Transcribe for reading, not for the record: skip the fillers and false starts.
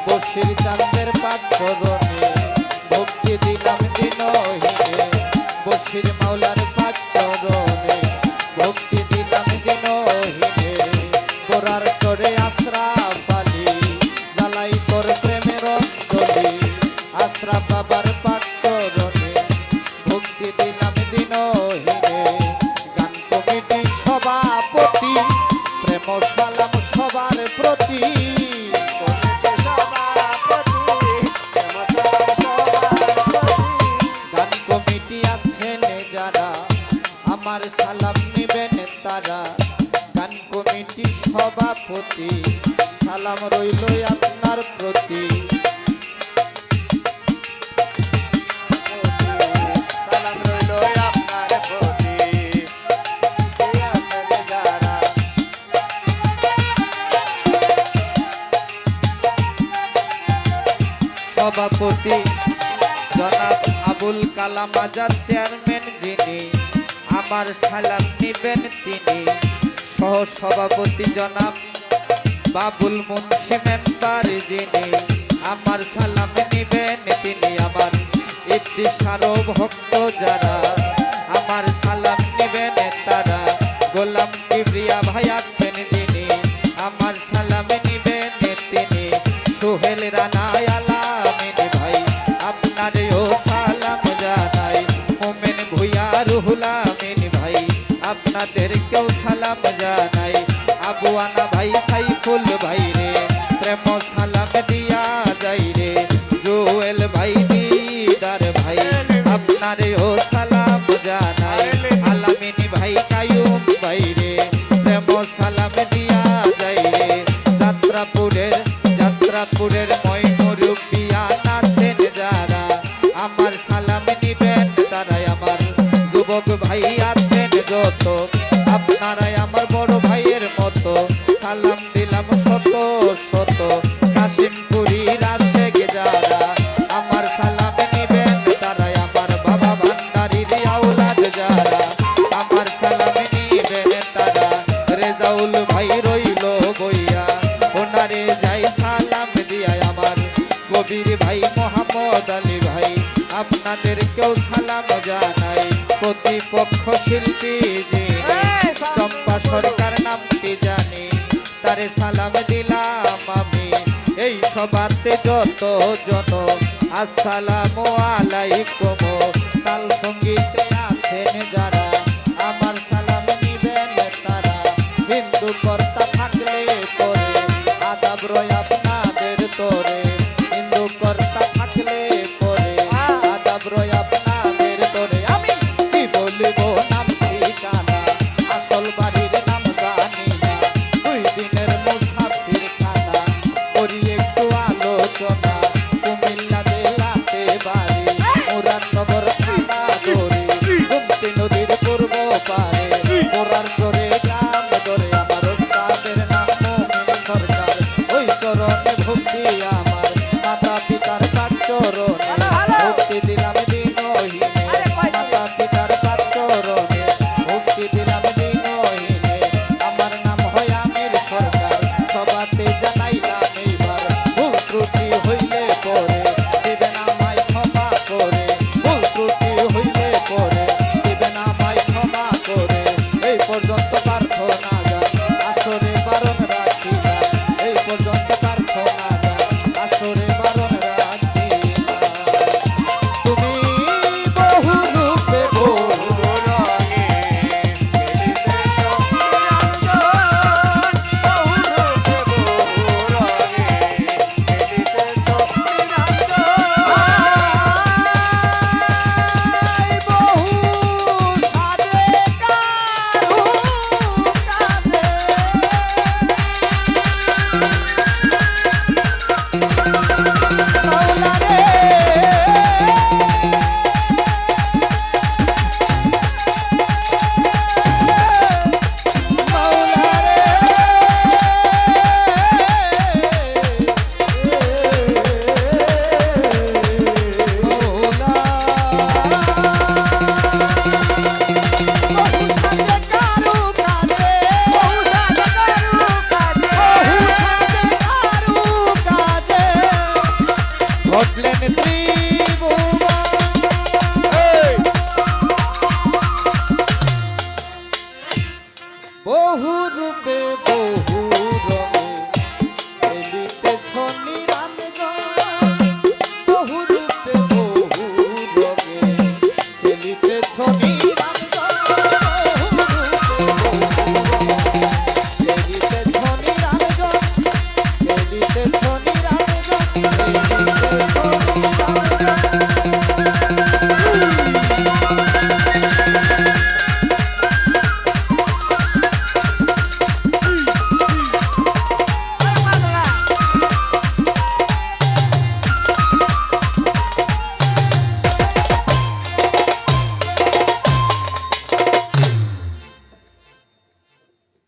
বসির চাঁদের পাক চরণে ভক্তি দিলাম দিনহীনে বসির মাওলার পাক চরণে ভক্তি দিলাম দিনহীনে গোরার চরে আশরাফ আলী জ্বালাই তোর প্রেমের অঞ্জলি আশরাফ বাবার পাক চরণে ভক্তি দিলাম দিনহীনে গান কমিটি সভাপতি প্রেম সালাম সবার প্রতি গান কমিটি আছেন যারা আমার সালাম নিবেন তারা গান কমিটি সভাপতি সালাম রইল আপনার প্রতি সভাপতি জনাব আবুল কালাম আজাদ চেয়ারম্যান যিনি আমার সালাম নিবেন তিনি সহ সভাপতি জনাব বাবুল মুন্সি মেম্বার যিনি আমার সালাম নিবেন তিনি আমার ইফতিসার ভক্ত যারা আমার সালাম নিবেন তারা গোলাম কিবরিয়া ভাই আছেন যিনি আমার সালাম নিবেন তিনি সোহেল রানা আলামিন ভাই আপনারও সালাম জানাই মোমেন ভুইয়া রুহুল আমিন ভাই আপনাদেরকেও সালাম জানাই আবু আনা ভাই সাইফুল ভাই রে প্রেম সালাম দিয়া যাই রে জুয়েল ভাই দিদার ভাই আপনারও সালাম জানাই আলামিন ভাই কায়ুম ভাই রে প্রেম সালাম দিয়া যাই রে যাত্রাপুরের ময়মুরুবিয়া আছেন যারা আমার সালাম নিবেন তারাই আমার যুবক ভাই আছেন যত আপনারাই আমার বড় ভাইয়ের মতো সালাম দিলাম শত শত কাশিমপুরি রাশেক যারা আমার সালাম নিবেন তারাই আমার বাবা ভান্ডারির আওলাদ যারা আমার সালাম নিবেন তারা রেজাউল ভাই রইল বইয়া ওনারে যাই সালাম দিয়া আমার কবির ভাই মোহাম্মদ আলী ভাই আপনাদেরকেও সালাম জানাই প্রতিপক্ষ শিল্পী যিনি চম্পা সরকার নামটি জানি তারে সালাম দিলাম আমি এই সভাতে যত জন আসসালামু আলাইকুম তাল সঙ্গীতে আছেন যারা আমার সালাম নিবেন তারা হিন্দু কর্তা থাকলে তোরে আদাব রয় আপনাদের তোরে হিন্দু কর্তা থাকলে পরে আদাব রয় আপনাদের তোরে আমি কি বলবো নাম ঠিকানা আসল বাড়ির নাম জানি না 2 দিনের মুসাফির খানা করি একটু আলোচনা কুমিল্লা জেলাতে বাড়ি মুরাদনগর থানা ধরে গুমতি নদীর পূর্ব পারে মোরার চরে গ্রাম ধরে আমার ওস্তাদের নাম মোমিন সরকার ওই চরণে ভক্তি